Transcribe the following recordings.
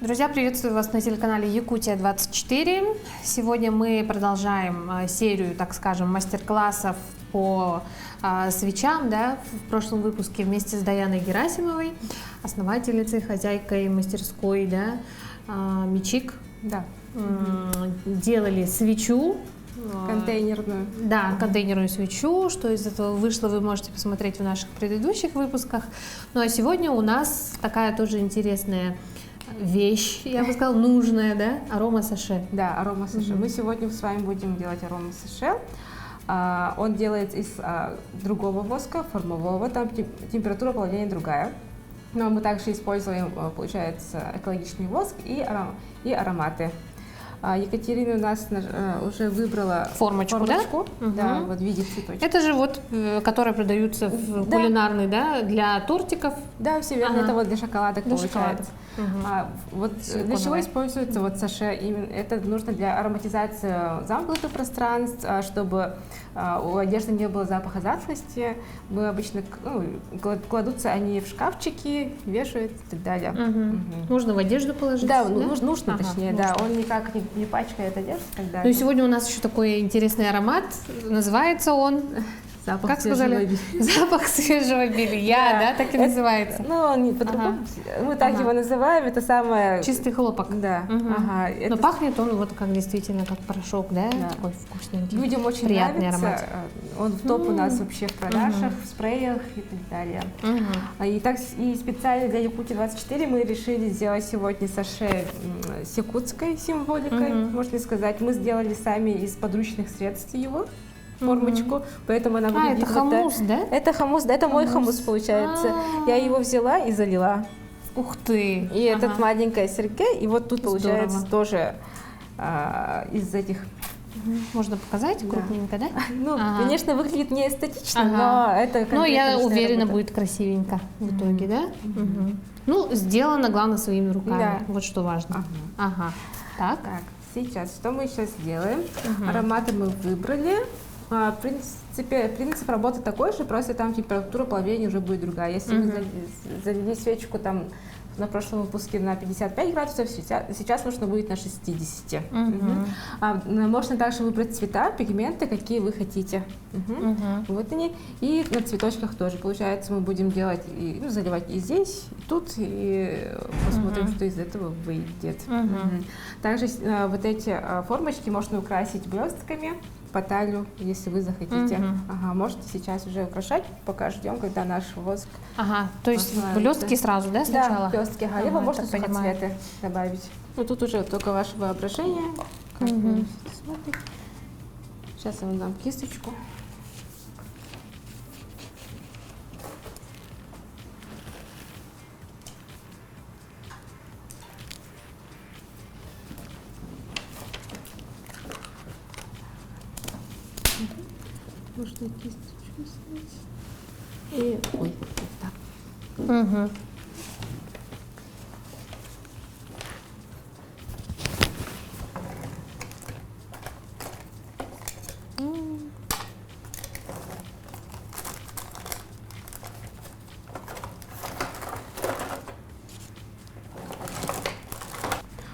Друзья, приветствую вас на телеканале Якутия-24. Сегодня мы продолжаем серию, так скажем, мастер-классов по свечам. Да? В прошлом выпуске вместе с Даяной Герасимовой, основательницей, хозяйкой мастерской, да, Мечик, Да. Делали свечу. Контейнерную. Да, контейнерную свечу. Что из этого вышло, вы можете посмотреть в наших предыдущих выпусках. Ну а сегодня у нас такая тоже интересная вещь, я бы сказала, нужная, да? Арома-саше. Да, арома-саше. Мы сегодня с вами будем делать арома-саше. Он делается из другого воска, формового, там температура плавления другая. Но мы также используем, получается, экологичный воск и ароматы. Екатерина у нас уже выбрала формочку, да? Да, вот в виде цветочка. Это же вот, которые продаются в кулинарной, да, для тортиков. Да, все верно, это вот для шоколадок для получается. Вот для чего используется вот саше? Именно это нужно для ароматизации замкнутых пространств, чтобы у одежды не было запаха затхлости. Мы обычно кладутся они в шкафчики, вешают и так далее. Нужно в одежду положить? Да, нужно, точнее, да. Он никак не пачкает одежду. Ну и сегодня у нас еще такой интересный аромат. Называется он... Запах как свежего сказали? белья. Запах свежего белья, да, так и называется. Ну, он не по-другому. Мы так его называем, это самое... Чистый хлопок. Да. Но пахнет он вот как действительно как порошок, да? Такой вкусненький. Людям очень приятный нравится. Аромат. Он в топ у нас вообще в продажах, в спреях и так далее. И специально для Якутии-24 мы решили сделать сегодня саше с якутской символикой, можно сказать. Мы сделали сами из подручных средств его формочку, поэтому она выглядит... это хомус, да? Это хомус, да, это мой хомус получается. Я его взяла и залила. Ух ты! И этот маленькая серьге, и вот тут получается тоже из этих... Можно показать крупненько, да? Ну, конечно, выглядит не эстетично, но это... Но я уверена, будет красивенько в итоге, да? Ну, сделано, главное, своими руками. Да. Вот что важно. Так. Так, сейчас, что мы сейчас делаем? Ароматы мы выбрали. В принципе, принцип работы такой же, просто там температура плавления уже будет другая. Если мы залили свечку там на прошлом выпуске на 55 градусов, сейчас нужно будет на 60. Можно также выбрать цвета, пигменты, какие вы хотите. Вот они. И на цветочках тоже. Получается, мы будем делать, заливать и здесь, и тут, и посмотрим, что из этого выйдет. Также вот эти формочки можно украсить блестками по талию, если вы захотите. Можете сейчас уже украшать, пока ждем, когда наш воск. То есть блестки сразу, да, сначала? Да, блестки. Либо можно сухоцветы добавить. Ну тут уже только ваше воображение. Как вы смотрите. Сейчас я вам дам кисточку. Можно кисточку снять. И вот так.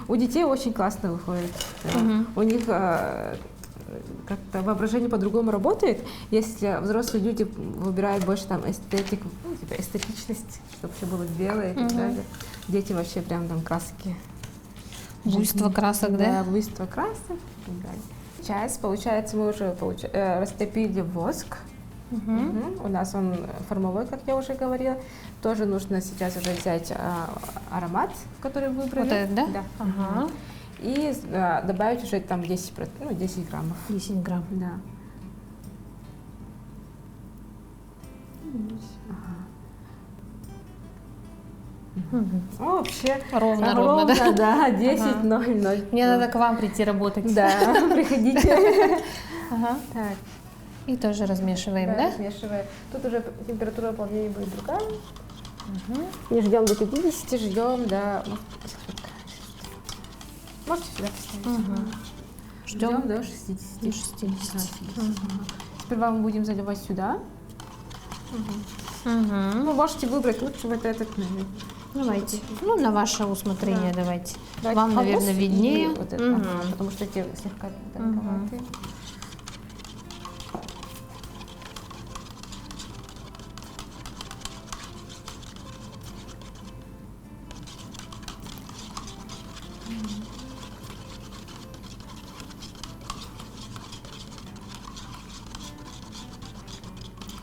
У детей очень классно выходит. У них как-то воображение по-другому работает, если взрослые люди выбирают больше там эстетику, типа эстетичность, чтобы все было белое и так далее. Дети вообще прям там краски. Буйство красок, да? Да, буйство красок и так далее. Сейчас, получается, мы уже растопили воск. У нас он формовой, как я уже говорила. Тоже нужно сейчас уже взять аромат, который выбрали. Вот этот, да? Да. И добавить уже там 10 граммов. 10 грамм. Да. Вообще ровно, да, 10:00. Мне надо к вам прийти работать. Да, приходите. Так. И тоже размешиваем, да? Размешиваем. Тут уже температура плавления будет другая. Не ждем до 50, ждем до... Можете сюда поставить. Ждем до 60. Сперва мы будем заливать сюда. Вы можете выбрать лучше вот этот Давайте. Ну, на ваше усмотрение давайте. Давайте Вам, холст наверное, и виднее. вот это, Мгм. ага, потому что эти слегка тонковатые.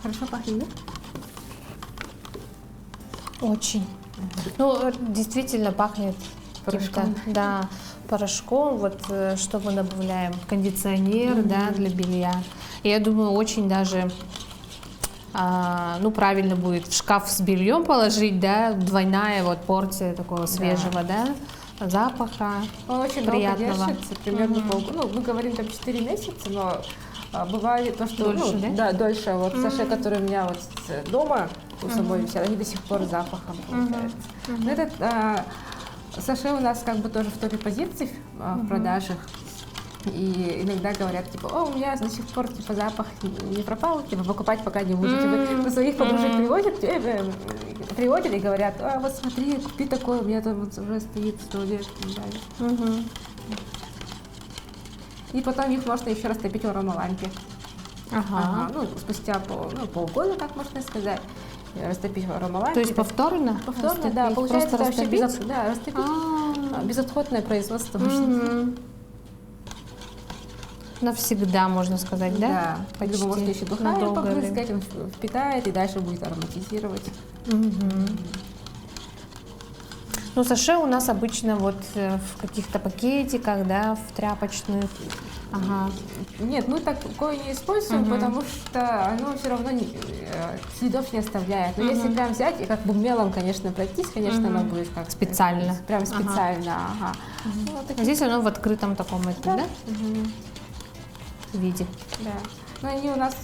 Хорошо пахнет, да? Очень. Ну, действительно пахнет Порошком. каким-то, да, порошком. Вот что мы добавляем? Кондиционер, да, для белья. И я думаю, очень даже, ну, правильно будет в шкаф с бельем положить, да, двойная вот порция такого свежего, да, запаха. Он очень приятного. долго держится, примерно полгода. Ну, мы говорим там 4 месяца, но бывает то, что Дольше, ну, да? да, дольше. Вот саше, который у меня вот дома у самой висят, они до сих пор с запахом получается. Но этот саше у нас как бы тоже в топе позиций в продажах. И иногда говорят, типа, о, у меня до сих пор типа запах не пропал, типа покупать пока не будете. Вы своих подружек приводят и говорят, а вот смотри, купи такое, у меня там вот уже стоит 100 лет и так далее. И потом их можно еще растопить в аромалампе. Ага. Ну, спустя полгода, так можно сказать, растопить в аромалампе. То есть повторно? Повторно, да, растопить? получается Просто это вообще растопить? растопить. Безотходное производство. Навсегда, можно сказать, да? Да, Почти. либо можно еще На духами долгое побрызгать, он впитает и дальше будет ароматизировать. Ну, саше у нас обычно вот в каких-то пакетиках, да, в тряпочных. Ага. Нет, мы такое не используем, потому что оно все равно следов не оставляет. Но если прям взять и как бы мелом, конечно, пройтись, конечно, оно будет как Специально. Прям специально, ага. Ну, вот А такие, здесь оно в открытом таком этом, да? Виде. да. Но они у нас,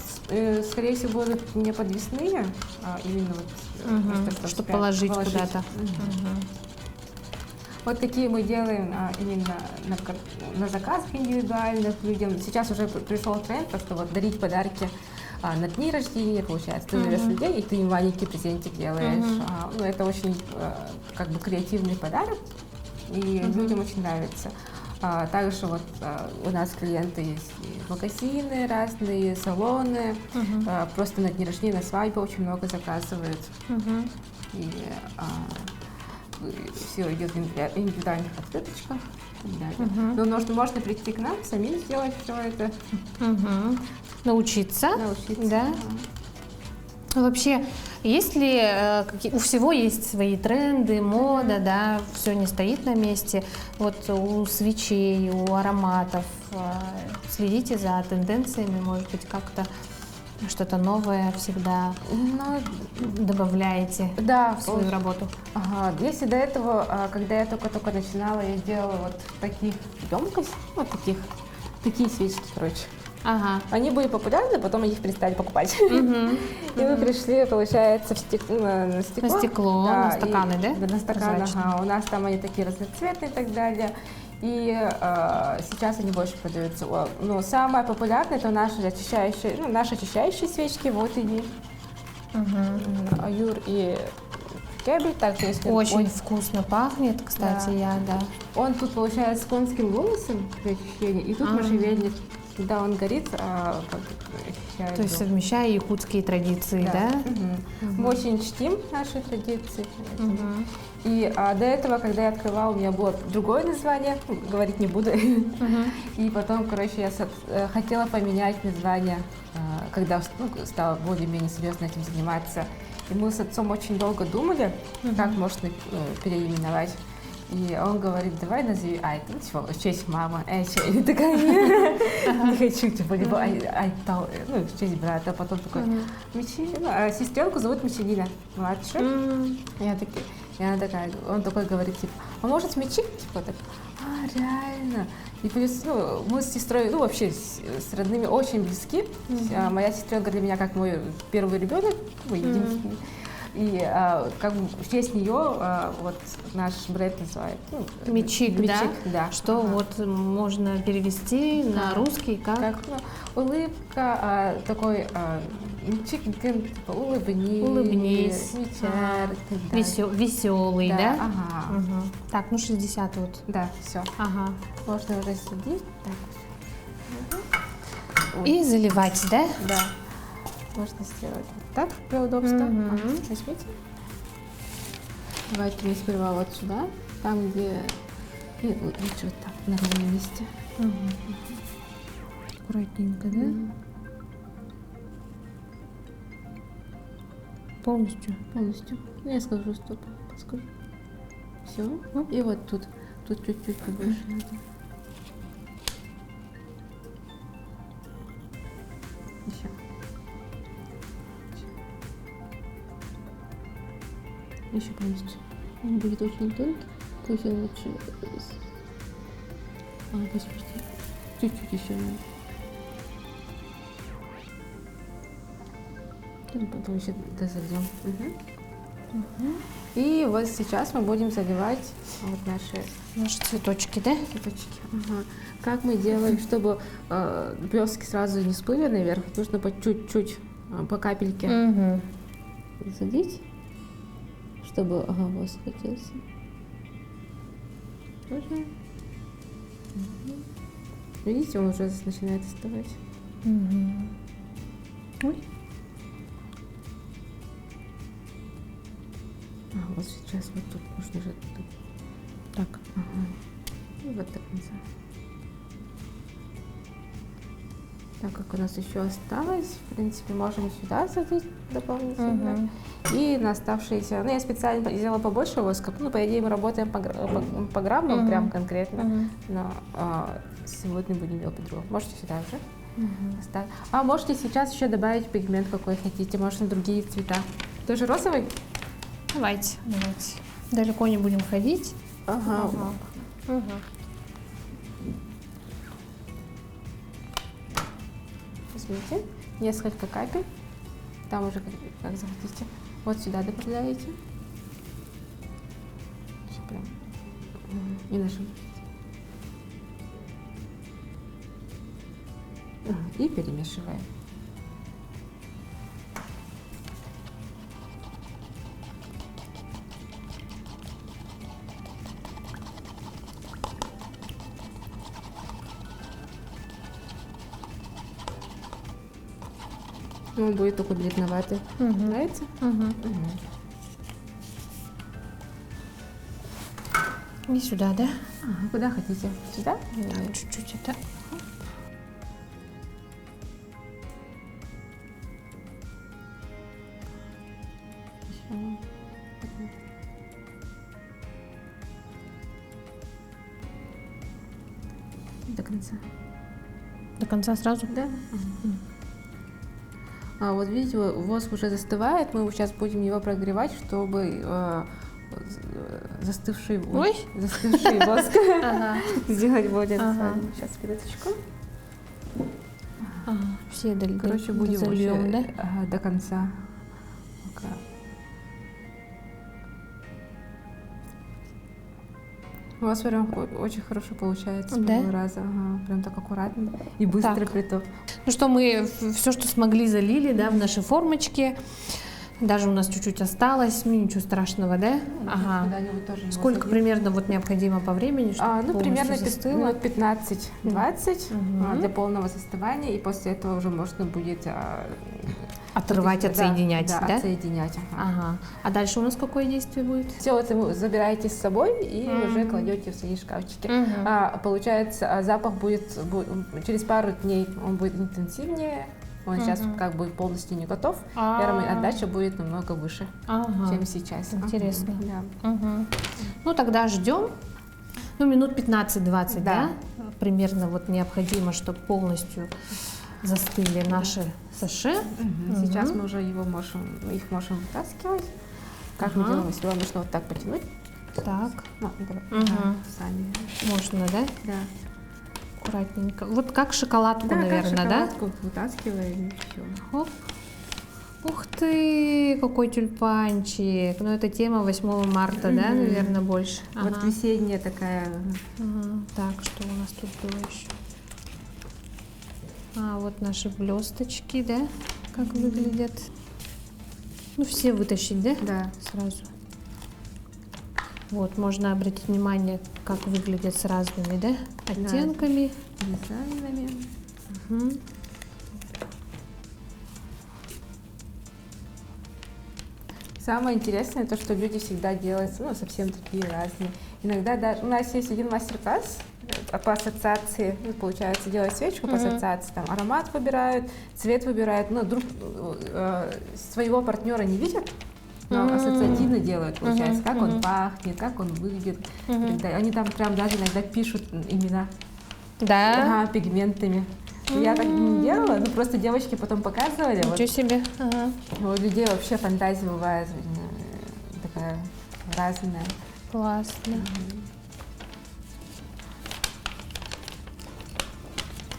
скорее всего, будут не подвесные, а именно вот, Чтобы положить куда-то. Вот такие мы делаем именно на заказ индивидуальных людям. Сейчас уже пришел тренд, просто вот дарить подарки на дни рождения, получается. Ты зовешь людей, и ты им маленький презентик делаешь. Ну, это очень как бы креативный подарок, и людям очень нравится. Также вот у нас клиенты есть и магазины разные, салоны. Просто на дни рождения, на свадьбу очень много заказывают. И все идет в индивидуальных открыточках. Но можно прийти к нам, самим сделать все это. Научиться. Научиться. Да. Вообще, есть ли у всего есть свои тренды, мода, да, все не стоит на месте. Вот у свечей, у ароматов следите за тенденциями, может быть, как-то что-то новое всегда добавляете в свою работу. Ага. Если до этого, когда я только начинала, я делала вот таких емкостей, вот такие свечки, короче. Ага. Они были популярны, потом их перестали покупать. И мы пришли, получается, на стекло. На стекло, на стаканы, да? Да, на стаканы, ага. У нас там они такие разноцветные и так далее. И сейчас они больше продаются. Но самое популярное это наши очищающие свечки. Вот они. Аюр и кебель. Также если Очень вкусно пахнет, кстати, да. Он тут получается с конским волосом при очищении, и тут можжевельник. Когда он горит, очищает. То есть совмещая якутские традиции, да? Мы очень чтим наши традиции. И до этого, когда я открывала, у меня было другое название, говорить не буду. И потом, короче, я хотела поменять название, когда стала более-менее серьезно этим заниматься. И мы с отцом очень долго думали, как можно переименовать. И он говорит, давай назови Айта, ну, типа, в честь мамы. Я такая, не хочу, типа, либо Айта, ну, в честь брата. Потом такой, сестренку зовут Мичелина, младшую. И она такая, он такой говорит, типа, а может Мичи? Типа, так, реально. И плюс, мы с сестрой, вообще с родными очень близки. Моя сестренка для меня как мой первый ребенок, единственный. И как бы в честь нее вот наш бренд называют Мичик, да? Что вот можно перевести на русский как улыбка, такой Типа улыбнись. Улыбнись. Вечер. Веселый, да? Ага. Угу. Так, ну 60 вот. Да, все. Ага. Можно уже сидеть. Так. И заливать, да? Да. Можно сделать вот так для удобства. Мгм. Ага, возьмите. Давайте мы сперва вот сюда, там где... И лучше вот так, на ровном месте. Угу. Аккуратненько, да? Полностью. Полностью. Ну, я скажу, стоп, подскажу. Все. И вот тут. Тут чуть-чуть побольше надо. Еще. Еще полностью. Он будет очень тонкий. Пусть он лучше... почти. Чуть-чуть еще надо. Потом еще дозальем. И вот сейчас мы будем заливать вот Наши цветочки, да? цветочки. Ага. Как мы делаем, чтобы блестки сразу не всплыли наверх, нужно по чуть-чуть, по капельке Угу. залить, чтобы воск хотелся. Уже. Видите, он уже начинает остывать. Угу. Ой. Вот сейчас вот тут нужно же Так. и вот до конца. Так как у нас еще осталось, в принципе, можем сюда залить дополнительно. И на оставшиеся, ну я специально сделала побольше воска, ну по идее мы работаем по граммам прям конкретно, но сегодня будем делать по-другому. Можете сюда уже оставить. А можете сейчас еще добавить пигмент какой хотите, можно другие цвета. Тоже розовый? Давайте. Далеко не будем ходить. Ага. Угу. Возьмите несколько капель, там уже как захотите. Вот сюда добавляете. Прям. И нажимаете. И перемешиваем. Он будет такой бледноватый. Нравится? И сюда, да? Ага, куда хотите? Сюда? Так, чуть-чуть это. До конца. До конца сразу? Да. А вот видите, воск уже застывает, мы сейчас будем его прогревать, чтобы застывший воск сделать будет. Сейчас, минуточку. Все Короче, будем зальем, да? до конца. У вас прям очень хорошо получается с первого раза. Прям так аккуратно и быстро приток. Ну что, мы все, что смогли, залили, да, в наши формочки. Даже у нас чуть-чуть осталось, ничего страшного, да? Сколько примерно вот необходимо по времени, чтобы ну, примерно застыло? 15-20 для полного застывания, и после этого уже можно будет отрывать, отсоединять, да? Отсоединять. Ага. А дальше у нас какое действие будет? Все это вы забираете с собой и уже кладете в свои шкафчики. Получается, запах будет через пару дней, он будет интенсивнее. Он сейчас как бы полностью не готов, и отдача будет намного выше, чем сейчас. Интересно. Ну тогда ждем. Ну минут 15-20, да? Примерно вот необходимо, чтобы полностью застыли наши саше. Сейчас мы уже их можем вытаскивать. Как мы делаем? Если вам нужно вот так потянуть. Так. Сами. Можно, да? Да. Аккуратненько. Вот как шоколадку, наверное, как да? шоколадку вытаскиваем и все. Хоп. Ух ты, какой тюльпанчик. Ну, это тема 8 марта, да, наверное, больше. Вот весенняя такая. Так, что у нас тут было еще? Вот наши блесточки, да? как выглядят. Ну, все вытащить, да? Да. Сразу. Вот, можно обратить внимание, как выглядят с разными, да, оттенками. Дизайнами. Угу. Самое интересное, то, что люди всегда делают, ну, совсем такие разные. Иногда даже у нас есть один мастер-класс по ассоциации, ну, получается, делать свечку по ассоциации, там аромат выбирают, цвет выбирают, ну, своего партнера не видят, но ассоциативно делают, получается, как он пахнет, как он выглядит. Они там прям даже иногда пишут имена, Да? пигментами. Я так не делала, но просто девочки потом показывали. Ничего себе. Ага. У людей вообще фантазия бывает такая разная. Классно.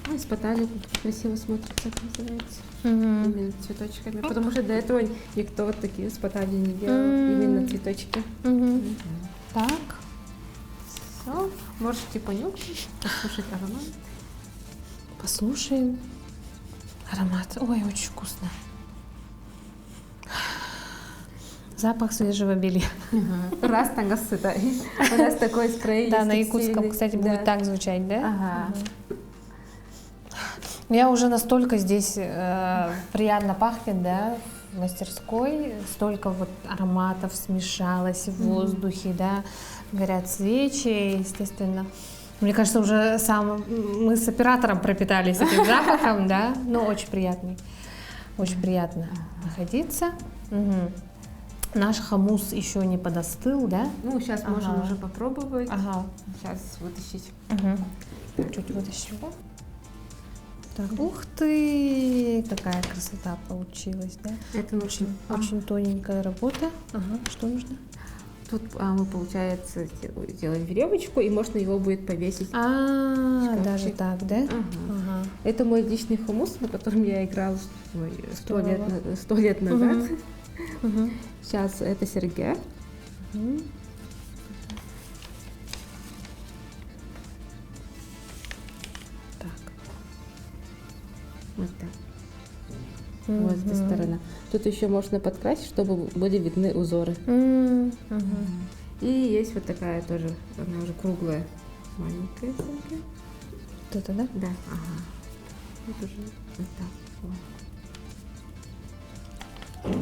Ну, и с ботаником красиво смотрится, как называется. Именно цветочками. Потому что до этого никто вот такие с ботаником не делал. Именно цветочки. Так. Все. Можете понюхать, послушать аромат. Послушаем аромат. Ой, очень вкусно. Запах свежего белья. Раз тангасыта. У нас такой спрей. Да, на якутском, кстати, будет так звучать, да? Ага. Я уже настолько здесь приятно пахнет, да, в мастерской. Столько вот ароматов смешалось в воздухе, да. Горят свечи, естественно. Мне кажется, уже мы с оператором пропитались этим запахом, да, но очень приятный, очень приятно находиться. Наш хумус еще не подостыл, да? Ну, сейчас можем уже попробовать. Ага. Сейчас вытащить. Чуть вытащу. Так, ух ты, какая красота получилась, да? Это нужно. Очень тоненькая работа. Ага, что нужно? Тут мы, получается, делаем веревочку, и можно его будет повесить. Даже так, да? Ага. Это мой личный хумус, на котором я играла 100 лет назад. Сейчас это серьга. Так. Вот так. Вот эта сторона. Тут еще можно подкрасить, чтобы были видны узоры. И есть вот такая тоже, она уже круглая, маленькая. Вот это, да? Да. Ага. Вот уже вот так. Вот.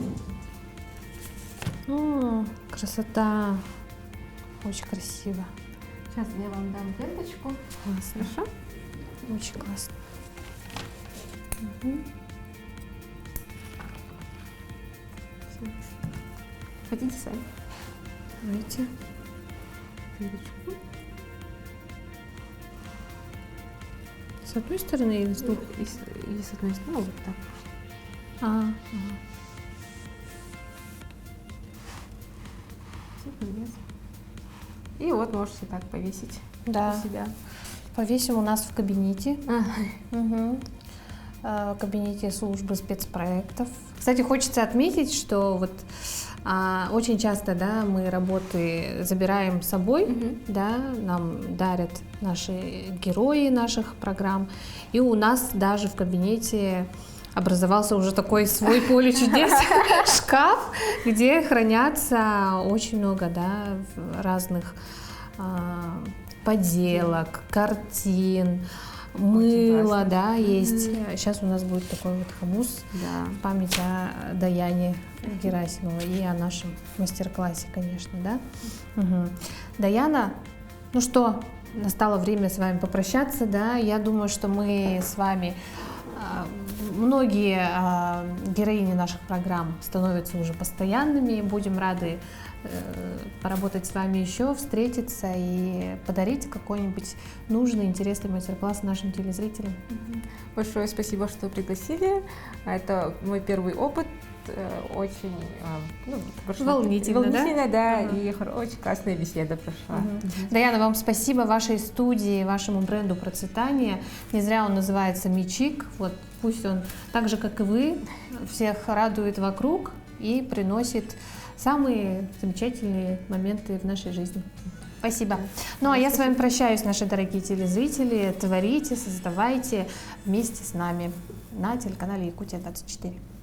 О, красота. Очень красиво. Сейчас я вам дам ленточку. Классно. Хорошо? Очень классно. Хотите сами? Давайте. Ленточку. С одной стороны или с двух? И с одной стороны вот так. И вот можете так повесить Да. у себя. Повесим у нас в кабинете. Ага. В кабинете службы спецпроектов. Кстати, хочется отметить, что вот очень часто, да, мы работы забираем с собой, да, нам дарят наши герои наших программ, и у нас даже в кабинете образовался уже такой свой поле чудес, шкаф, где хранятся очень много, да, разных поделок, картин, мыло, да, есть. Сейчас у нас будет такой вот хумус в память о Даяне Герасимовой и о нашем мастер-классе, конечно, да. Даяна, ну что, настало время с вами попрощаться, да. Я думаю, что мы с вами, многие героини наших программ становятся уже постоянными, будем рады поработать с вами еще, встретиться и подарить какой-нибудь нужный, интересный мастер-класс нашим телезрителям. Большое спасибо, что пригласили. Это мой первый опыт. Очень волнительно, да, и очень классная беседа прошла. Даяна, вам спасибо вашей студии, вашему бренду процветания. Не зря он называется Мичик. Вот пусть он так же, как и вы, всех радует вокруг и приносит самые замечательные моменты в нашей жизни. Спасибо. Ну а я с вами прощаюсь, наши дорогие телезрители. Творите, создавайте вместе с нами на телеканале Якутия 24.